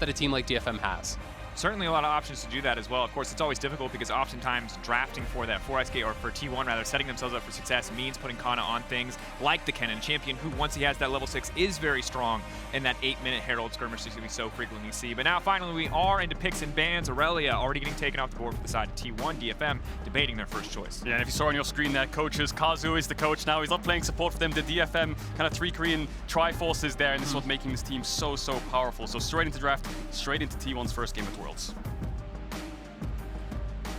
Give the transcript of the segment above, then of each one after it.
that a team like DFM has. Certainly a lot of options to do that as well. Of course, it's always difficult because oftentimes drafting for that 4SK or for T1 rather, setting themselves up for success means putting Canna on things like the Cannon champion, who once he has that level 6 is very strong in that 8-minute Herald skirmish that we so frequently see. But now finally we are into picks and bans. Aurelia already getting taken off the board for the side of T1. DFM debating their first choice. Yeah, and if you saw on your screen there, coaches, Kazu is the coach now. He's not playing support for them. The DFM kind of 3 Korean Triforce is there, and this is what making this team so powerful. So straight into draft, straight into T1's first game at Worlds.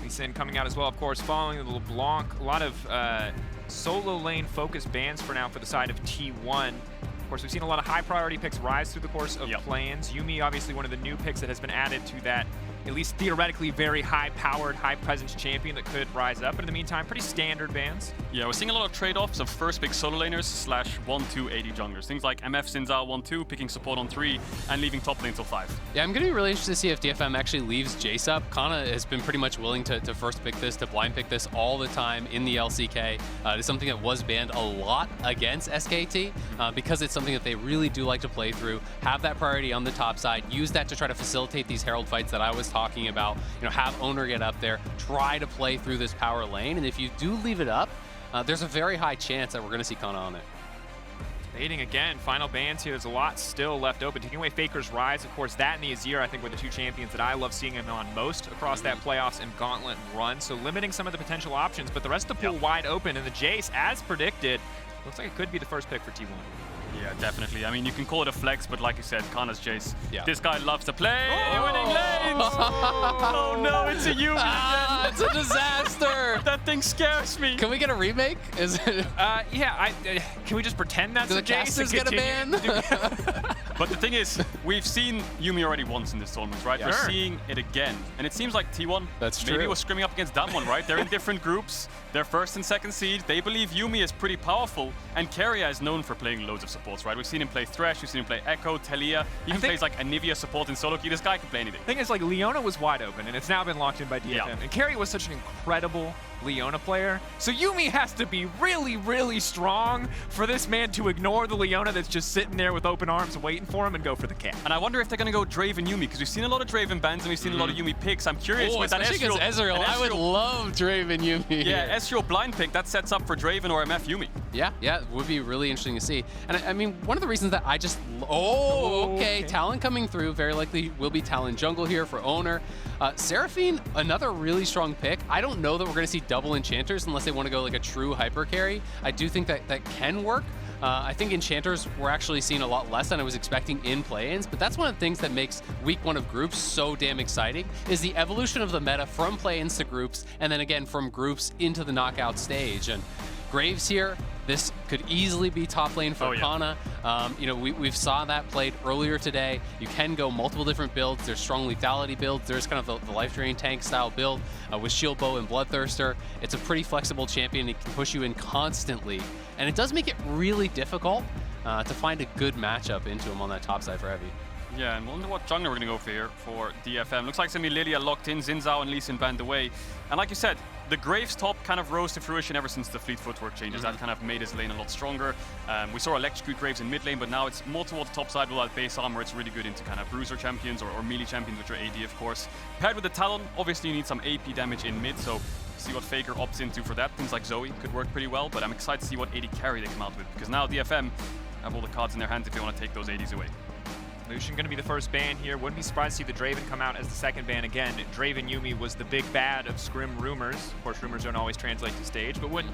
Sin coming out as well, of course, following the LeBlanc. A lot of solo lane focus bans for now for the side of T1. Of course, we've seen a lot of high priority picks rise through the course of play-ins. Yuumi, obviously one of the new picks that has been added to that, at least theoretically, very high-powered, high-presence champion that could rise up. But in the meantime, pretty standard bans. Yeah, we're seeing a lot of trade-offs of first pick solo laners / 1-2 AD junglers. Things like MF Sinzao 1-2, picking support on 3, and leaving top lane till 5. Yeah, I'm going to be really interested to see if DFM actually leaves Jace up. Canna has been pretty much willing to first pick this, to blind pick this all the time in the LCK. It's something that was banned a lot against SKT because it's something that they really do like to play through, have that priority on the top side, use that to try to facilitate these Herald fights that I was talking about, have Oner get up there, try to play through this power lane, and if you do leave it up, there's a very high chance that we're going to see Canna on it. Debating again, final bans here. There's a lot still left open. Taking away Faker's Rise, of course, that and the Azir, I think, were the 2 champions that I love seeing him on most across that playoffs and gauntlet run. So limiting some of the potential options, but the rest of the pool wide open. And the Jace, as predicted, looks like it could be the first pick for T1. Yeah, definitely. I mean, you can call it a flex, but like you said, Canna's Jace. Yeah. This guy loves to play winning lanes! Oh no, it's a Yuumi again! It's a disaster! That thing scares me! Can we get a remake? Is it? Yeah, can we just pretend that's Do a the Jace? casters get a ban? But the thing is, we've seen Yuumi already once in this tournament, right? Yeah. We're Sure. seeing it again. And it seems like T1 That's maybe true. was scrimming up against that one, right? They're in different groups. They're first and second seed. They believe Yuumi is pretty powerful. And Keria is known for playing loads of supports, right? We've seen him play Thresh, we've seen him play Echo, Telia. He even plays like Anivia support in solo queue. This guy can play anything. The thing is, like, Leona was wide open, and it's now been locked in by DFM. Yeah. And Keria was such an incredible Leona player. So Yuumi has to be really strong for this man to ignore the Leona that's just sitting there with open arms waiting for him and go for the cat. And I wonder if they're going to go Draven Yuumi, because we've seen a lot of Draven bans and we've seen a lot of Yuumi picks. I'm curious with that especially against Ezreal. I would love Draven Yuumi. Yeah, Ezreal blind pick, that sets up for Draven or MF Yuumi. Yeah, it would be really interesting to see. And I mean, one of the reasons that I just... okay. Talon coming through. Very likely will be Talon jungle here for Oner. Seraphine, another really strong pick. I don't know that we're going to see double enchanters unless they want to go like a true hyper carry. I do think that can work. I think enchanters we're actually seeing a lot less than I was expecting in play-ins, but that's one of the things that makes week 1 of groups so damn exciting, is the evolution of the meta from play-ins to groups, and then again from groups into the knockout stage. And Graves here, this could easily be top lane for Canna. We've saw that played earlier today. You can go multiple different builds. There's strong lethality builds. There's kind of the life drain tank style build with Shield Bow and Bloodthirster. It's a pretty flexible champion. It can push you in constantly. And it does make it really difficult to find a good matchup into him on that top side for Evi. Yeah, and wonder what jungler we're going to go for here for DFM. Looks like it's going to be Lillia locked in, Sinzao and Lee Sin banned away. And like you said, the Graves top kind of rose to fruition ever since the Fleet Footwork changes. That kind of made his lane a lot stronger. We saw electrocute Graves in mid lane, but now it's more towards the top side without base armor. It's really good into kind of bruiser champions or melee champions, which are AD, of course. Paired with the Talon, obviously you need some AP damage in mid, so see what Faker opts into for that. Things like Zoe could work pretty well, but I'm excited to see what AD carry they come out with, because now DFM have all the cards in their hands if they want to take those ADs away. Lucian going to be the first ban here. Wouldn't be surprised to see the Draven come out as the second ban again. Draven Yuumi was the big bad of Scrim rumors. Of course, rumors don't always translate to stage, but wouldn't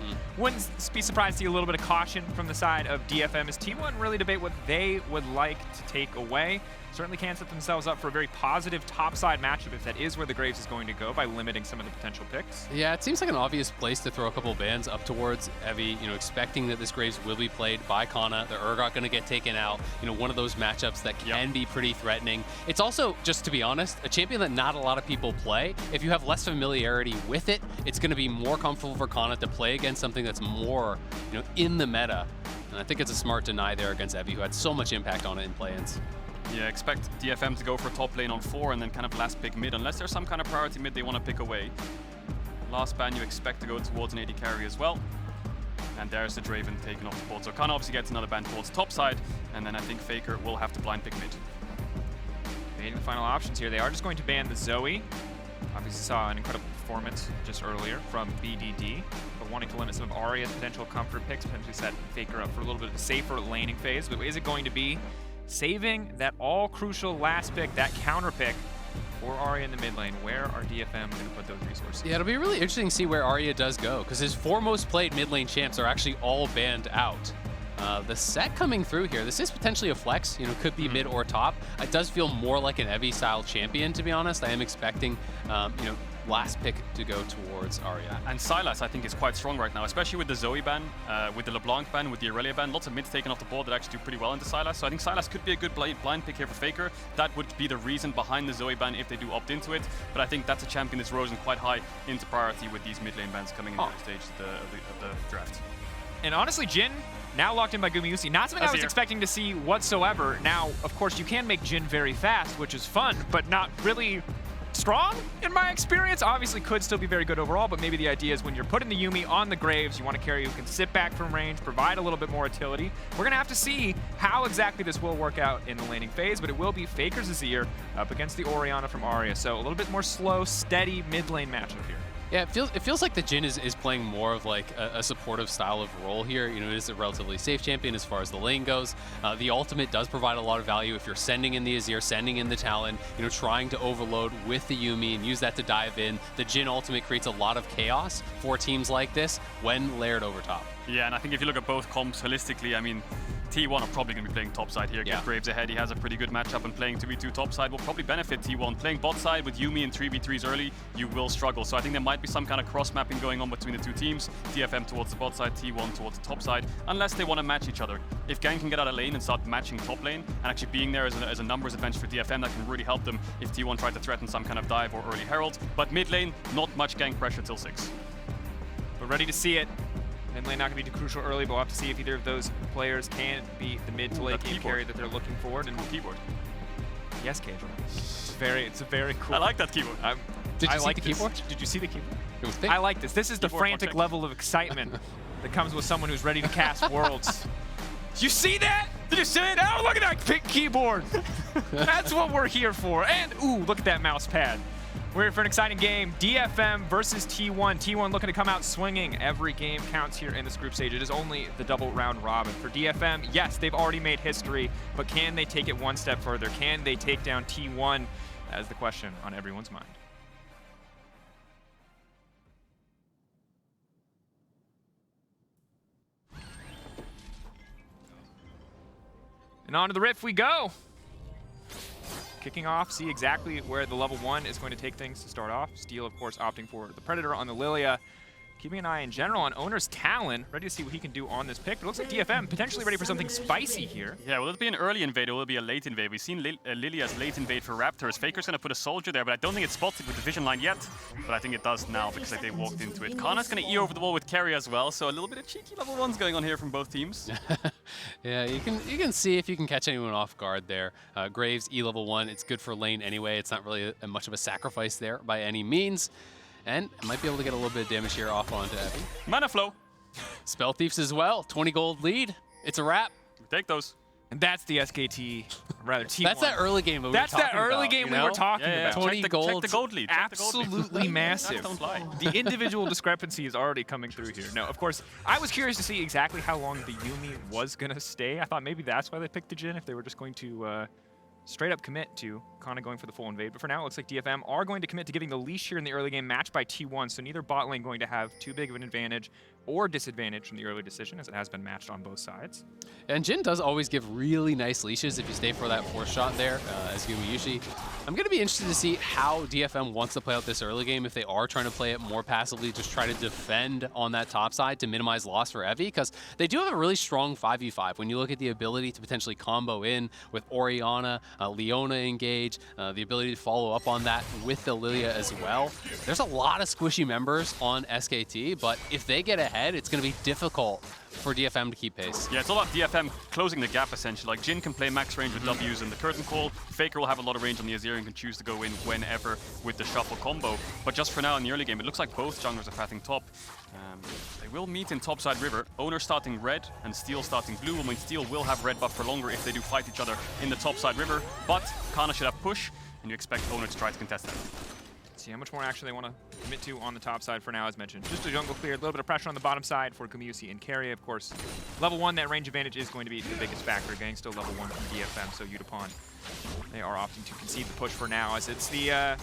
be surprised to see a little bit of caution from the side of DFM as T1 really debate what they would like to take away. Certainly can set themselves up for a very positive topside matchup if that is where the Graves is going to go by limiting some of the potential picks. Yeah, it seems like an obvious place to throw a couple of bans up towards Evi, expecting that this Graves will be played by Canna. The Urgot going to get taken out. One of those matchups that can be pretty threatening. It's also, just to be honest, a champion that not a lot of people play. If you have less familiarity with it, it's going to be more comfortable for Canna to play against something that's more, in the meta. And I think it's a smart deny there against Evi, who had so much impact on it in play-ins. Yeah, expect DFM to go for top lane on 4 and then kind of last pick mid, unless there's some kind of priority mid they want to pick away. Last ban you expect to go towards an AD carry as well. And there's the Draven taken off the board. So Canna obviously gets another ban towards top side, and then I think Faker will have to blind pick mid. Waiting the final options here. They are just going to ban the Zoe. Obviously saw an incredible performance just earlier from BDD, but wanting to limit some of Aria's potential comfort picks, potentially set Faker up for a little bit of a safer laning phase. But is it going to be saving that all-crucial last pick, that counter pick, for Aria in the mid lane? Where are DFM going to put those resources? Yeah, it'll be really interesting to see where Aria does go, because his 4 most played mid lane champs are actually all banned out. The Sett coming through here, this is potentially a flex, could be mid or top. It does feel more like an Evi style champion, to be honest. I am expecting, last pick to go towards Aria. And Sylas, I think, is quite strong right now, especially with the Zoe ban, with the LeBlanc ban, with the Aurelia ban. Lots of mids taken off the board that actually do pretty well into Sylas. So I think Sylas could be a good blind pick here for Faker. That would be the reason behind the Zoe ban if they do opt into it. But I think that's a champion that's risen quite high into priority with these mid lane bans coming in the early stage of the draft. And honestly, Jhin, now locked in by Gumayusi. Not something I was expecting to see whatsoever. Now, of course, you can make Jhin very fast, which is fun, but not really strong in my experience. Obviously could still be very good overall, but maybe the idea is when you're putting the Yuumi on the Graves, you want a carry who can sit back from range, provide a little bit more utility. We're going to have to see how exactly this will work out in the laning phase, but it will be Faker's Azir up against the Orianna from Aria. So a little bit more slow, steady mid lane matchup here. Yeah, it feels like the Jhin is playing more of like a supportive style of role here. It is a relatively safe champion as far as the lane goes. The ultimate does provide a lot of value if you're sending in the Azir, sending in the Talon, trying to overload with the Yuumi and use that to dive in. The Jhin ultimate creates a lot of chaos for teams like this when layered over top. Yeah, and I think if you look at both comps holistically, I mean, T1 are probably going to be playing top side here. Get Graves ahead. He has a pretty good matchup, and playing 2v2 top side will probably benefit T1. Playing bot side with Yuumi and 3v3s early, you will struggle. So I think there might be some kind of cross-mapping going on between the two teams. DFM towards the bot side, T1 towards the top side, unless they want to match each other. If Gaeng can get out of lane and start matching top lane, and actually being there as a numbers advantage for DFM, that can really help them if T1 try to threaten some kind of dive or early herald. But mid lane, not much Gaeng pressure till 6. We're ready to see it. Mid lane not going to be too crucial early, but we'll have to see if either of those players can beat the mid to late game carry that they're looking for. And keyboard. Yes, Cajun. It's a very cool. I like that keyboard. Did you see the keyboard? Did you see the keyboard? It was thick. I like this. This is the frantic level of excitement that comes with someone who's ready to cast worlds. Did you see that? Did you see it? Oh, look at that big keyboard. That's what we're here for. And ooh, look at that mouse pad. We're here for an exciting game. DFM versus T1. T1 looking to come out swinging. Every game counts here in this group stage. It is only the double round robin. For DFM, yes, they've already made history, but can they take it one step further? Can they take down T1? That is the question on everyone's mind. And on to the Rift we go. Kicking off, see exactly where the level 1 is going to take things to start off. Steel, of course, opting for the Predator on the Lillia. Keeping an eye in general on Oner's Talon, ready to see what he can do on this pick. But it looks like DFM potentially ready for something spicy here. Yeah, will it be an early invade or will it be a late invade? We've seen Lillia's late invade for Raptors. Faker's going to put a soldier there, but I don't think it's spotted with the vision line yet. But I think it does now because they walked into it. Canna's going to E over the wall with Keria as well, so a little bit of cheeky level 1s going on here from both teams. Yeah, you can see if you can catch anyone off guard there. Graves E level 1, it's good for lane anyway. It's not really much of a sacrifice there by any means. And might be able to get a little bit of damage here off onto Evi. Mana flow. Spell Thieves as well. 20 gold lead. It's a wrap. Take those. And that's the SKT, rather T1. That's that early game we were talking about. That's that early game we were talking about. 20 gold. Check the gold lead. Absolutely massive. Don't lie. The individual discrepancy is already coming through here. No, of course, I was curious to see exactly how long the Yuumi was going to stay. I thought maybe that's why they picked the Jhin, if they were just going to straight up commit to Canna going for the full invade. But for now, it looks like DFM are going to commit to giving the leash here in the early game, matched by T1. So neither bot lane going to have too big of an advantage or disadvantage from the early decision, as it has been matched on both sides. And Jhin does always give really nice leashes if you stay for that 4th shot there, as Gumayusi. I'm going to be interested to see how DFM wants to play out this early game, if they are trying to play it more passively, just try to defend on that top side to minimize loss for Evi, because they do have a really strong 5v5. When you look at the ability to potentially combo in with Orianna, Leona engage, the ability to follow up on that with the Lillia as well. There's a lot of squishy members on SKT, but if they get ahead, it's going to be difficult for DFM to keep pace. Yeah, it's all about DFM closing the gap, essentially. Like, Jhin can play max range with W's and the curtain call. Faker will have a lot of range on the Azir and can choose to go in whenever with the shuffle combo. But just for now in the early game, it looks like both junglers are pathing top. They will meet in topside river. Oner starting red and Steel starting blue. I mean, Steel will have red buff for longer if they do fight each other in the topside river. But Canna should have push, and you expect Oner to try to contest that. See how much more action they want to commit to on the top side for now, as mentioned. Just a jungle clear, a little bit of pressure on the bottom side for Gumayusi and Keria, of course. Level 1, that range advantage is going to be the biggest factor. Gaeng still level 1 from DFM, so Yutapon, they are opting to concede the push for now, as it's the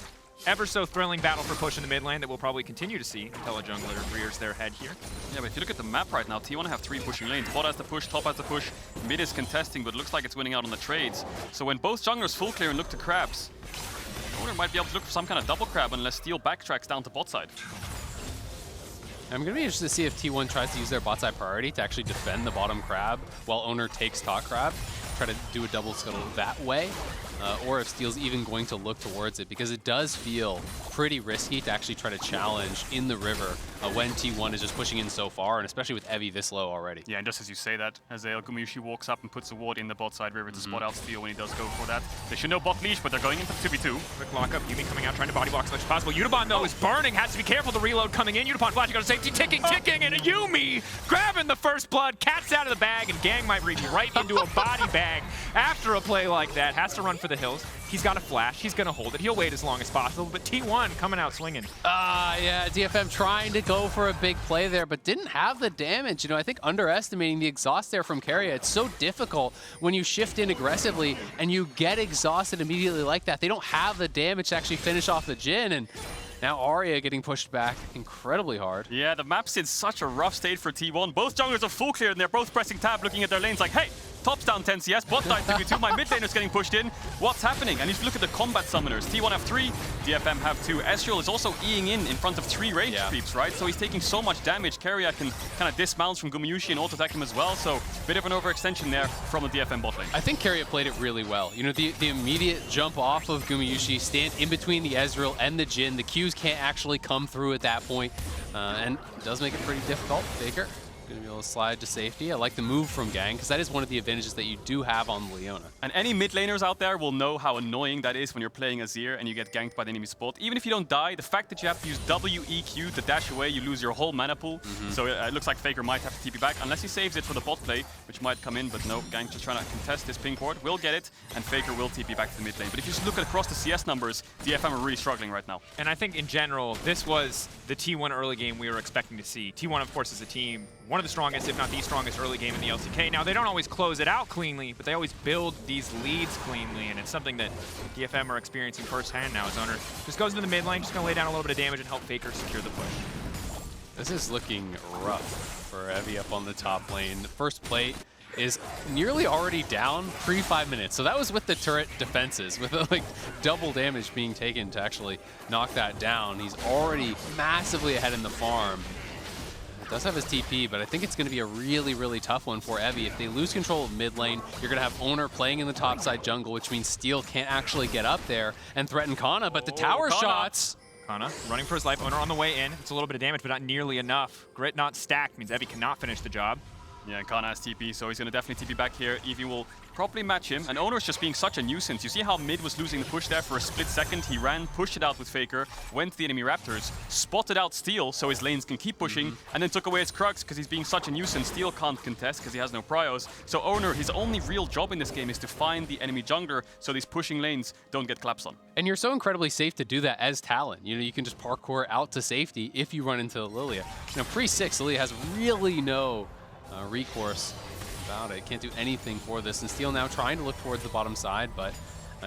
ever so thrilling battle for push in the mid lane that we'll probably continue to see until a jungler rears their head here. Yeah, but if you look at the map right now, T1 have 3 pushing lanes. Bot has the push, top has the push, mid is contesting, but looks like it's winning out on the trades. So when both junglers full clear and look to crabs, Oner might be able to look for some kind of double crab unless Steel backtracks down to bot side. I'm going to be interested to see if T1 tries to use their bot side priority to actually defend the bottom crab while Oner takes top crab, try to do a double scuttle that way, or if Steel's even going to look towards it, because it does feel pretty risky to actually try to challenge in the river when T1 is just pushing in so far, and especially with Evi this low already. Yeah, and just as you say that, Ezreal, Gumayusi walks up and puts a ward in the bot side river to spot out Steel when he does go for that. They should know bot leash, but they're going into 2v2. Quick lockup, Yuumi coming out, trying to body block as much as possible. Yutapon, though, is burning, has to be careful. The reload coming in. Yutapon flashing, got a safety, ticking, and a Yuumi grabbing the first blood. Cat's out of the bag, and Gaeng might reach right into a body bag after a play like that. Has to run for the hills. He's got a flash. He's going to hold it. He'll wait as long as possible, but T1 coming out swinging. Yeah, DFM trying to go for a big play there, but didn't have the damage. You know, I think underestimating the exhaust there from Keria. It's so difficult when you shift in aggressively and you get exhausted immediately like that. They don't have the damage to actually finish off the Jhin, and now Aria getting pushed back incredibly hard. Yeah, the map's in such a rough state for T1. Both junglers are full clear and they're both pressing tab, looking at their lanes like, hey, top's down 10 CS, bot died 2v2, my mid laner's getting pushed in. What's happening? And if you look at the combat summoners, T1 have 3, DFM have 2. Ezreal is also Eing in front of 3 range creeps, right? So he's taking so much damage. Keria can kind of dismount from Gumayusi and auto-attack him as well. So bit of an overextension there from the DFM bot lane. I think Keria played it really well. You know, the immediate jump off of Gumayusi, stand in between the Ezreal and the Jhin. The Qs can't actually come through at that point, and it does make it pretty difficult. Faker going to be able to slide to safety. I like the move from Gaeng, because that is one of the advantages that you do have on Leona. And any mid laners out there will know how annoying that is when you're playing Azir and you get ganked by the enemy spot. Even if you don't die, the fact that you have to use WEQ to dash away, you lose your whole mana pool. So it looks like Faker might have to TP back, unless he saves it for the bot play, which might come in, but no, Gaeng just trying to contest this ping ward. Will get it, and Faker will TP back to the mid lane. But if you just look at across the CS numbers, DFM are really struggling right now. And I think in general, this was the T1 early game we were expecting to see. T1, of course, is a team, one of the strongest, if not the strongest early game in the LCK. Now, they don't always close it out cleanly, but they always build these leads cleanly, and it's something that DFM are experiencing firsthand now as Oner just goes into the mid lane, just gonna lay down a little bit of damage and help Faker secure the push. This is looking rough for Evi up on the top lane. The first plate is nearly already down pre-5 minutes. So that was with the turret defenses, with like double damage being taken to actually knock that down. He's already massively ahead in the farm. It does have his TP, but I think it's going to be a really, really tough one for Evi. If they lose control of mid lane, you're going to have Oner playing in the topside jungle, which means Steel can't actually get up there and threaten Canna, but the tower shots... Canna running for his life. Oner on the way in. It's a little bit of damage, but not nearly enough. Grit not stacked means Evi cannot finish the job. Yeah, Canna has TP, so he's going to definitely TP back here. Evi will probably match him, and Oner's just being such a nuisance. You see how mid was losing the push there for a split second? He ran, pushed it out with Faker, went to the enemy Raptors, spotted out Steel so his lanes can keep pushing, and then took away his Krugs because he's being such a nuisance. Steel can't contest because he has no pryos. So Oner, his only real job in this game is to find the enemy jungler so these pushing lanes don't get collapsed on. And you're so incredibly safe to do that as Talon. You know, you can just parkour out to safety if you run into Lillia. You know, pre-6, Lillia has really no recourse about it. Can't do anything for this. And Steel now trying to look towards the bottom side, but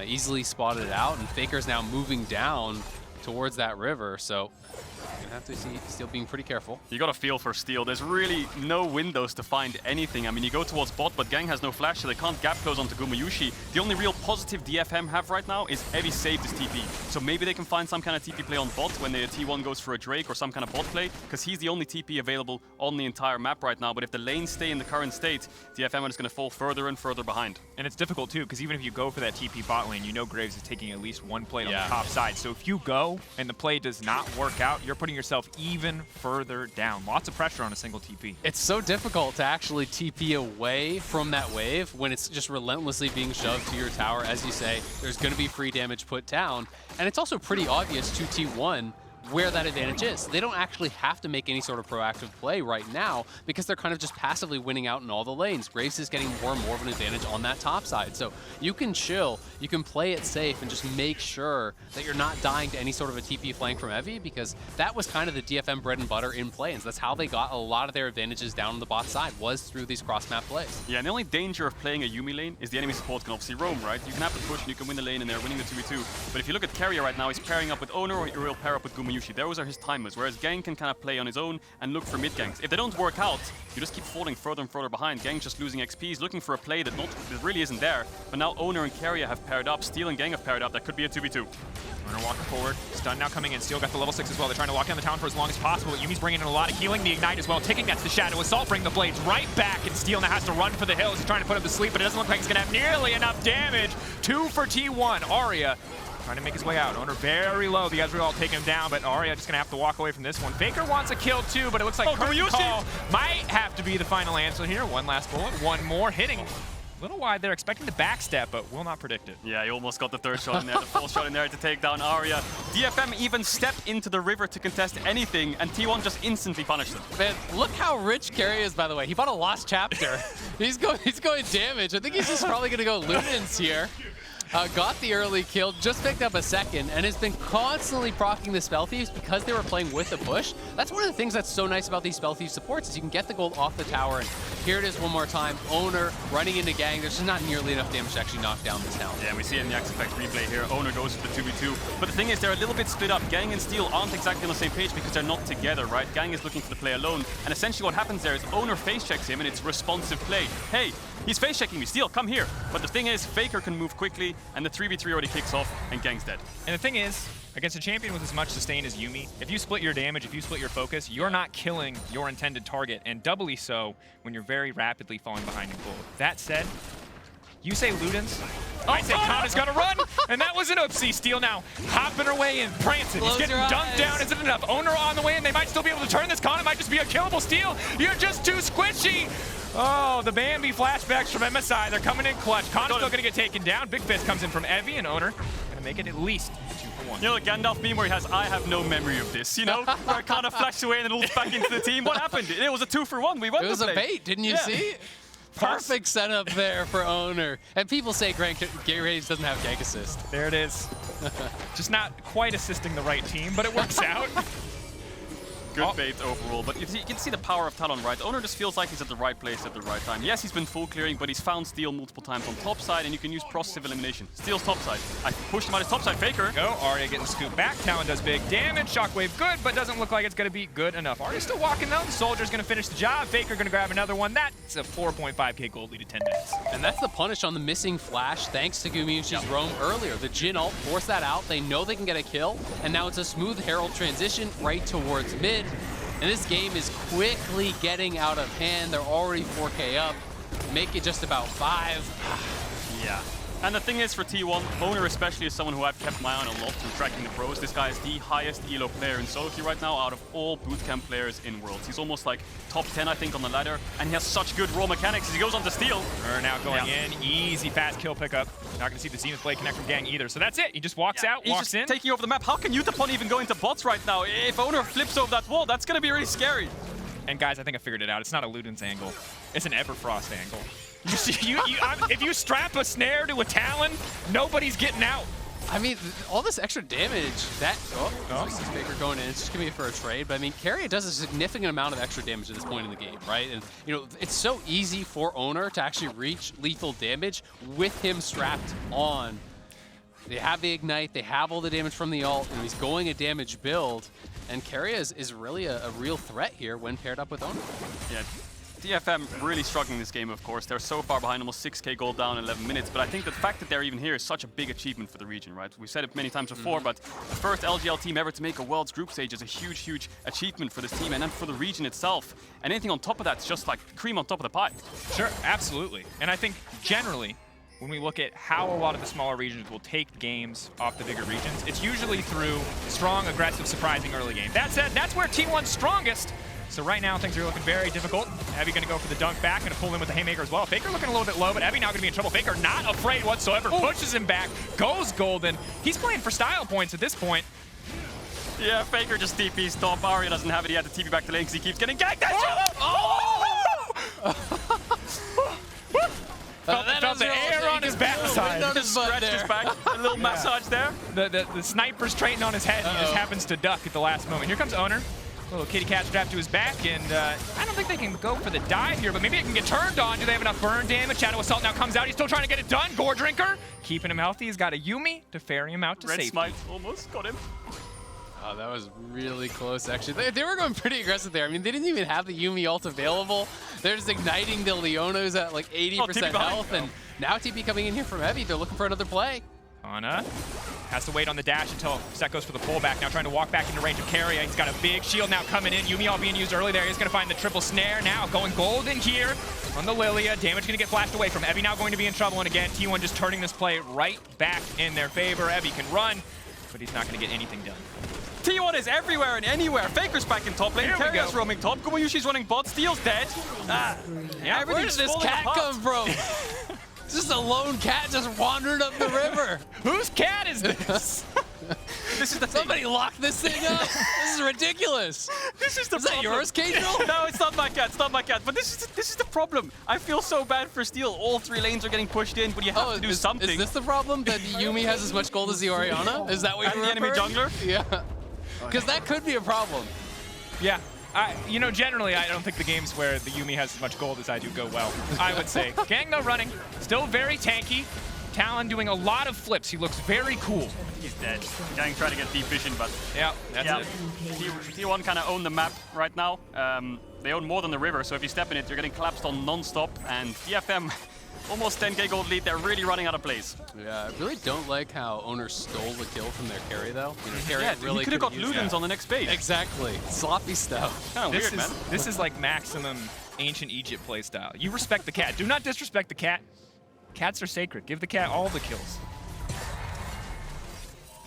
easily spotted out. And Faker's now moving down towards that river. So you're gonna have to see Steel being pretty careful. You got a feel for Steel. There's really no windows to find anything. I mean, you go towards bot, but Gaeng has no flash, so they can't gap close onto Gumayusi. The only real positive DFM have right now is Evi saved his TP. So maybe they can find some kind of TP play on bot when the T1 goes for a Drake or some kind of bot play, because he's the only TP available on the entire map right now. But if the lanes stay in the current state, DFM is going to fall further and further behind. And it's difficult too, because even if you go for that TP bot lane, you know Graves is taking at least one plate on the top side. So if you go and the play does not work out, you're putting yourself even further down. Lots of pressure on a single TP. It's so difficult to actually TP away from that wave when it's just relentlessly being shoved to your tower. As you say, there's going to be free damage put down. And it's also pretty obvious to T1 where that advantage is. They don't actually have to make any sort of proactive play right now because they're kind of just passively winning out in all the lanes. Graves is getting more and more of an advantage on that top side. So you can chill, you can play it safe and just make sure that you're not dying to any sort of a TP flank from Evi, because that was kind of the DFM bread and butter in play, and that's how they got a lot of their advantages down on the bot side, was through these cross-map plays. Yeah, and the only danger of playing a Yuumi lane is the enemy support can obviously roam, right? You can have the push and you can win the lane and they're winning the 2v2. But if you look at Keria right now, he's pairing up with Oner or he will pair up with Gumayusi. Those are his timers, whereas Gaeng can kind of play on his own and look for mid ganks. If they don't work out, you just keep falling further and further behind. Gaeng's just losing XP. He's looking for a play that really isn't there. But now Oner and Keria have paired up. Steel and Gaeng have paired up. That could be a 2v2. Oner walking forward. Stun now coming in. Steel got the level 6 as well. They're trying to lock down the town for as long as possible. But Yuumi's bringing in a lot of healing. The Ignite as well. Taking that's the Shadow Assault. Bring the blades right back. And Steel now has to run for the hills. He's trying to put him to sleep, but it doesn't look like he's going to have nearly enough damage. 2 for T1. Aria trying to make his way out. Oner very low. The Ezreal take him down, but Aria just going to have to walk away from this one. Faker wants a kill too, but it looks like Curtain Call might have to be the final answer here. One last bullet. One more hitting. A little wide there, expecting the backstep, but will not predict it. Yeah, he almost got the third shot in there, the fourth shot in there to take down Aria. DFM even stepped into the river to contest anything, and T1 just instantly punished him. Man, look how rich Keria is, by the way. He bought a Lost Chapter. he's going damage. I think he's just probably going to go Lunans here. Got the early kill, just picked up a second, and has been constantly proccing the Spell Thieves because they were playing with the push. That's one of the things that's so nice about these Spell Thief supports, is you can get the gold off the tower, and here it is one more time. Oner running into Gaeng. There's just not nearly enough damage to actually knock down this town. Yeah, we see it in the Axe Effect replay here. Oner goes for the 2v2. But the thing is, they're a little bit split up. Gaeng and Steel aren't exactly on the same page because they're not together, right? Gaeng is looking for the play alone, and essentially what happens there is Oner face checks him, and it's responsive play. Hey, he's face checking me. Steel, come here. But the thing is, Faker can move quickly, and the 3v3 already kicks off, and Gaeng's dead. And the thing is, against a champion with as much sustain as Yuumi, if you split your damage, if you split your focus, you're not killing your intended target, and doubly so when you're very rapidly falling behind in gold. That said, you say Ludens, I say Canna's gonna run, and that was an oopsie. Steel now hopping her way in, prancing. He's getting dunked down. Is it enough? Oner on the way, and they might still be able to turn this. Canna might just be a killable. Steel, you're just too squishy. Oh, the Bambi flashbacks from MSI. They're coming in clutch. Canna's still gonna get taken down. Big fist comes in from Evi, and Oner gonna make it at least 2-for-1. You know, the Gandalf meme where he has, I have no memory of this, you know? Where Canna flashed away and then ults back into the team. What happened? It was a 2-for-1. We won the play. It was a bait, didn't you see? Perfect setup there for Oner. And people say Graves doesn't have gank assist. There it is. Just not quite assisting the right team, but it works out. Good bait overall, but you can see the power of Talon, right? Oner just feels like he's at the right place at the right time. Yes, he's been full clearing, but he's found Steel multiple times on top side, and you can use process of elimination. Steel's top side. I pushed him on his top side. Faker. Go. Aria getting scooped back. Talon does big damage. Shockwave good, but doesn't look like it's going to be good enough. Aria's still walking though. The Soldier's going to finish the job. Faker going to grab another one. That's a 4.5k gold lead to 10 minutes. And that's the punish on the missing flash, thanks to Gumayusi's roam earlier. The Jhin ult forced that out. They know they can get a kill, and now it's a smooth Herald transition right towards mid. And this game is quickly getting out of hand. They're already 4k up. Make it just about 5. Yeah. And the thing is, for T1, Oner especially is someone who I've kept my eye on a lot through tracking the pros. This guy is the highest elo player in solo queue right now out of all bootcamp players in Worlds. He's almost like top 10, I think, on the ladder, and he has such good raw mechanics as he goes on to Steel. Now going in, easy fast kill pickup. Not gonna see the Zenith Blade connect from Gaeng either, so that's it. He just walks out, walks in. He's just taking over the map. How can Yutapon even go into bots right now? If Oner flips over that wall, that's gonna be really scary. And guys, I think I figured it out. It's not a Ludens angle. It's an Everfrost angle. You see, if you strap a snare to a Talon, nobody's getting out. I mean, all this extra damage, that... This is Faker going in. It's just going to be for a trade. But, I mean, Keria does a significant amount of extra damage at this point in the game, right? And, you know, it's so easy for Oner to actually reach lethal damage with him strapped on. They have the Ignite. They have all the damage from the ult. And he's going a damage build. And Keria is really a real threat here when paired up with Oner. Yeah. DFM really struggling this game, of course. They're so far behind, almost 6k gold down in 11 minutes. But I think the fact that they're even here is such a big achievement for the region, right? We've said it many times before, but the first LGL team ever to make a World's group stage is a huge, huge achievement for this team and then for the region itself. And anything on top of that's just like cream on top of the pie. Sure, absolutely. And I think generally, when we look at how a lot of the smaller regions will take games off the bigger regions, it's usually through strong, aggressive, surprising early game. That said, that's where T1's strongest. So right now, things are looking very difficult. Evi going to go for the dunk back, going to pull in with the haymaker as well. Faker looking a little bit low, but Evi now going to be in trouble. Faker not afraid whatsoever, pushes him back, goes golden. He's playing for style points at this point. Yeah, Faker just TP's top. Aria doesn't have it yet. The TP back to lane because he keeps getting ganked. Felt the air on his backside. Just stretched his back. A little massage there. The sniper's training on his head, and he just happens to duck at the last moment. Here comes Oner. Little kitty cat strapped to his back, and I don't think they can go for the dive here, but maybe it can get turned on. Do they have enough burn damage? Shadow Assault now comes out. He's still trying to get it done. Gore Drinker keeping him healthy. He's got a Yuumi to ferry him out to safety. Red Smite almost got him. Oh, that was really close, actually. They were going pretty aggressive there. I mean, they didn't even have the Yuumi ult available. They're just igniting the Leona's at like 80% health, and now TP coming in here from Evi. They're looking for another play. Canna has to wait on the dash until Sett goes for the pullback. Now trying to walk back into range of Keria. He's got a big shield now coming in. Yuumi all being used early there. He's going to find the triple snare now. Going golden here on the Lillia. Damage going to get flashed away from Evi. Now going to be in trouble. And again, T1 just turning this play right back in their favor. Evi can run, but he's not going to get anything done. T1 is everywhere and anywhere. Faker's back in top lane. Keria's roaming top. Gumayusi's running bot. Steel's dead. Yeah, where did this cat come from? It's just a lone cat just wandering up the river. Whose cat is this? This is the Somebody lock this thing up. This is ridiculous. This is the Is that yours, Kazel? No, it's not my cat. It's not my cat. But this is the problem. I feel so bad for Steel. All 3 lanes are getting pushed in, but you have to do something. Is this the problem? That Yuumi has as much gold as the Orianna? Is that what you're the enemy jungler? Yeah. Because that could be a problem. Yeah. You know, generally, I don't think the games where the Yuumi has as much gold as I do go well, I would say. Gaeng, though, running. Still very tanky. Talon doing a lot of flips. He looks very cool. He's dead. Gaeng trying to get deep vision, but... Yeah, that's it. T1 kind of own the map right now. They own more than the river, so if you step in it, you're getting collapsed on non-stop. And DFM, almost 10k gold lead. They're really running out of plays. Yeah, I really don't like how Oner stole the kill from their carry, though. You know, carry really he could have got Ludens on the next base. Exactly. Sloppy stuff. Kind of weird, man. This is like maximum ancient Egypt playstyle. You respect the cat. Do not disrespect the cat. Cats are sacred. Give the cat all the kills.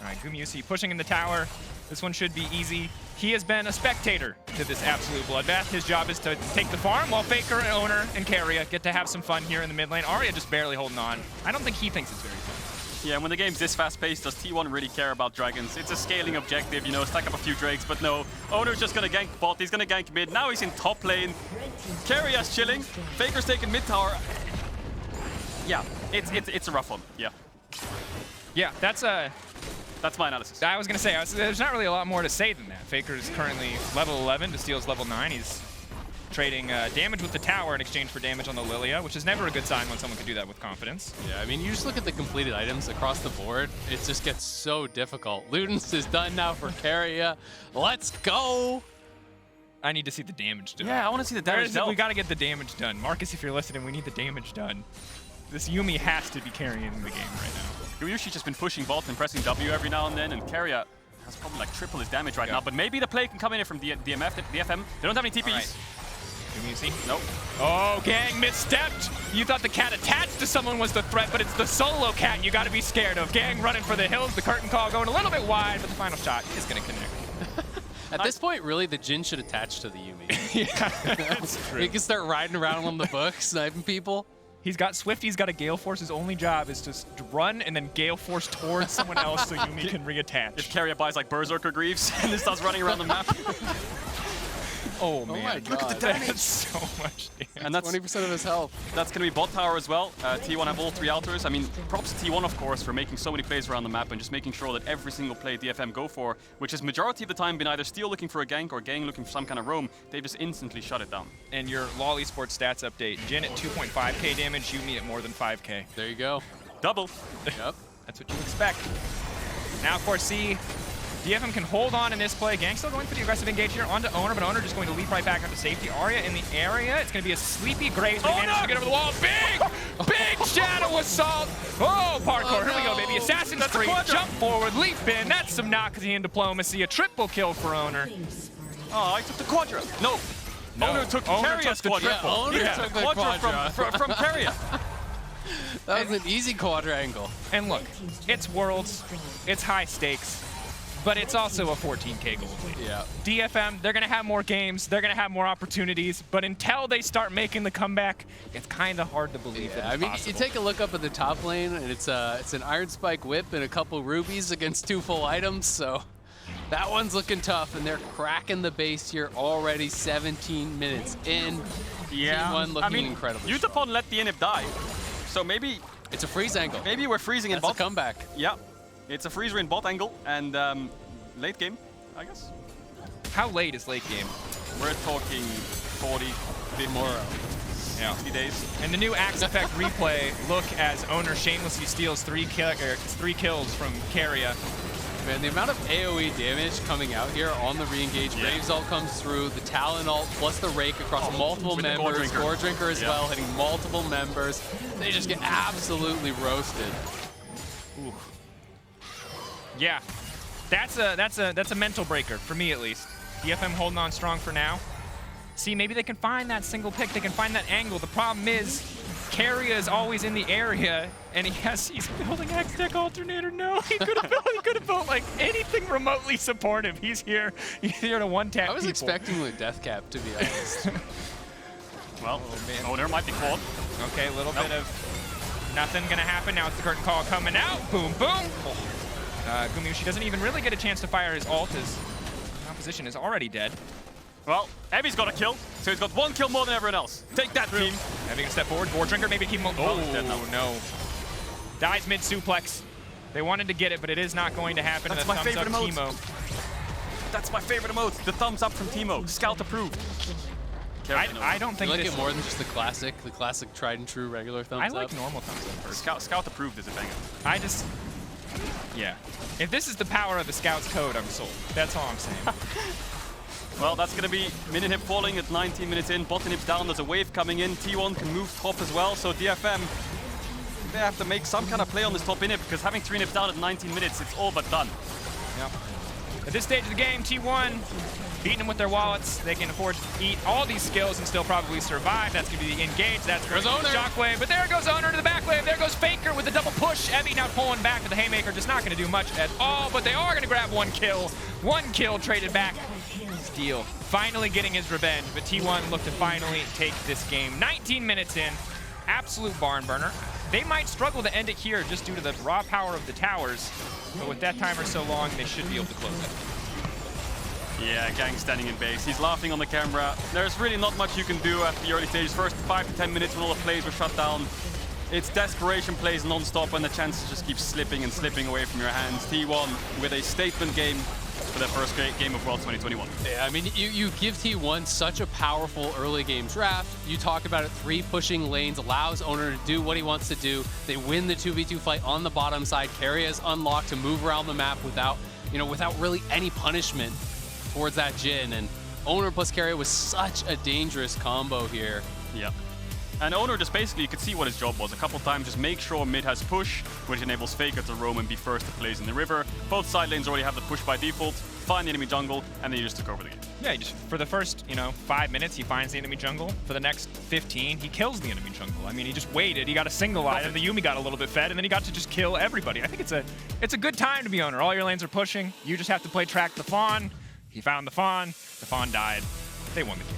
All right, Gumayusi pushing in the tower. This one should be easy. He has been a spectator to this absolute bloodbath. His job is to take the farm while Faker and Oner and Keria get to have some fun here in the mid lane. Aria just barely holding on. I don't think he thinks it's very fun. Yeah, when the game's this fast-paced, does T1 really care about dragons? It's a scaling objective, you know, stack up a few drakes, but no. Oner's just gonna gank bot, he's gonna gank mid. Now he's in top lane. Keria's chilling. Faker's taking mid tower. Yeah, it's a rough one. Yeah, that's my analysis. I was going to say, there's not really a lot more to say than that. Faker is currently level 11 to Steel's level 9. He's trading damage with the tower in exchange for damage on the Lillia, which is never a good sign when someone can do that with confidence. Yeah, I mean, you just look at the completed items across the board, it just gets so difficult. Ludens is done now for Keria. Let's go! I need to see the damage done. Yeah, I want to see the damage done. We got to get the damage done. Marcus, if you're listening, we need the damage done. This Yuumi has to be carrying the game right now. Gumayusi's just been pushing bot and pressing W every now and then, and Keria has probably like triple his damage right now. But maybe the play can come in here from DFM. They don't have any TPs. Right. Gumayusi. Nope. Oh, Gaeng misstepped. You thought the cat attached to someone was the threat, but it's the solo cat you got to be scared of. Gaeng running for the hills. The curtain call going a little bit wide, but the final shot is going to connect. At this point, really, the Jhin should attach to the Yuumi. Yeah, that's true. He can start riding around on the book, sniping people. He's got Swift, he's got a Gale Force. His only job is to run and then Gale Force towards someone else so Yuumi can reattach. If Keria buys like Berserker Greaves and then starts running around the map. Oh man, my God. look at the damage. That's so much damage. And that's 20% of his health. That's going to be bot tower as well. T1 have all 3 altars. I mean, props to T1, of course, for making so many plays around the map and just making sure that every single play DFM go for, which has majority of the time been either Steel looking for a gank or Gaeng looking for some kind of roam, they've just instantly shut it down. And your LoL Esports stats update, Jhin at 2.5k damage, Yuumi at more than 5k. There you go. Double. Yep. That's what you expect. Now, of course, see DFM can hold on in this play. Gaeng still going for the aggressive engage here onto Oner, but Oner just going to leap right back onto safety. Aria in the area. It's going to be a sleepy Graves, but he manages to get over the wall. Big shadow assault. Oh, parkour. Here we go, baby. Assassin's Creed. Jump forward, leap in. That's some Nakazi and diplomacy. A triple kill for Oner. Oh, I took the Quadra. No. Oner took Keria's Quadra. Yeah, Oner took the Quadra from Keria. That was an easy quadrangle. And look, it's Worlds, it's high stakes, but it's also a 14K gold lead. Yeah. DFM, they're going to have more games, they're going to have more opportunities, but until they start making the comeback, it's kind of hard to believe that it's possible. You take a look up at the top lane, and it's an Iron Spike Whip and a couple rubies against 2 full items, so that one's looking tough, and they're cracking the base here already 17 minutes in. Yeah. Team 1 looking incredibly Yutapon strong. let the inhib die. So maybe it's a freeze angle. Maybe we're freezing in bot. That's a comeback. Yeah, it's a freezer in bot angle and late game, I guess. How late is late game? We're talking 40, 50 more. Yeah. 60 days. And the new Axe Effect replay look as Oner shamelessly steals 3 kills from Keria. Man, the amount of AoE damage coming out here on the re-engage. Graves ult comes through, the Talon ult plus the Rake across multiple members. Gore Drinker as well, hitting multiple members. They just get absolutely roasted. Ooh. Yeah, that's a mental breaker for me at least. DFM holding on strong for now. See, maybe they can find that single pick, they can find that angle. The problem is, Keria is always in the area, and he's building X-Deck Alternator. No, he could have built like anything remotely supportive. He's here to one-tap I was people. expecting the death cap, to be honest. Well, Oner might be caught. Okay, a little bit of nothing gonna happen. Now it's the curtain call coming out. Boom, boom. Gumayusi doesn't even really get a chance to fire his ult as opposition is already dead. Well, Evi's got a kill, so he's got 1 kill more than everyone else. Take that, team. Having a step forward, Gore Drinker maybe keep him. Oh, no. Dies mid suplex. They wanted to get it, but it is not going to happen. That's my favorite emote. That's my favorite emote. The thumbs up from Teemo. Scout approved. I don't think you like it more than just the classic tried and true regular thumbs up. I like normal thumbs up. Scout approved is a banger. Yeah. If this is the power of the Scout's code, I'm sold. That's all I'm saying. Well, that's going to be mid inhib falling at 19 minutes in. Bot inhib's down, there's a wave coming in. T1 can move top as well, so DFM, they have to make some kind of play on this top inhib, because having 3 inhibs down at 19 minutes, it's all but done. Yep. At this stage of the game, T1 beating them with their wallets. They can afford to eat all these skills and still probably survive. That's going to be the engage. That's going to be the shockwave. But there goes Oner to the back wave. There goes Faker with the double push. Evi now pulling back to the haymaker. Just not going to do much at all. But they are going to grab 1 kill. 1 kill traded back. Steal. Finally getting his revenge. But T1 look to finally take this game. 19 minutes in. Absolute barn burner. They might struggle to end it here just due to the raw power of the towers. But with that timer so long, they should be able to close it. Yeah, Gaeng standing in base. He's laughing on the camera. There's really not much you can do at the early stages. First 5 to 10 minutes when all the plays were shut down. It's desperation plays non-stop and the chances just keep slipping and slipping away from your hands. T1 with a statement game for their first game of Worlds 2021. Yeah, I mean, you give T1 such a powerful early game draft. You talk about it, 3 pushing lanes, allows Oner to do what he wants to do. They win the 2v2 fight on the bottom side. Keria is unlocked to move around the map without really any punishment towards that Jhin. And Oner plus Keria was such a dangerous combo here. Yeah. And Oner just basically, you could see what his job was. A couple times, just make sure mid has push, which enables Faker to roam and be first to plays in the river. Both side lanes already have the push by default. Find the enemy jungle, and then you just took over the game. Yeah, for the first, 5 minutes, he finds the enemy jungle. For the next 15, he kills the enemy jungle. I mean, he just waited. He got a single item. The Yuumi got a little bit fed, and then he got to just kill everybody. I think it's a good time to be Oner. All your lanes are pushing. You just have to play track the Fawn. He found the Fawn died. They won the game.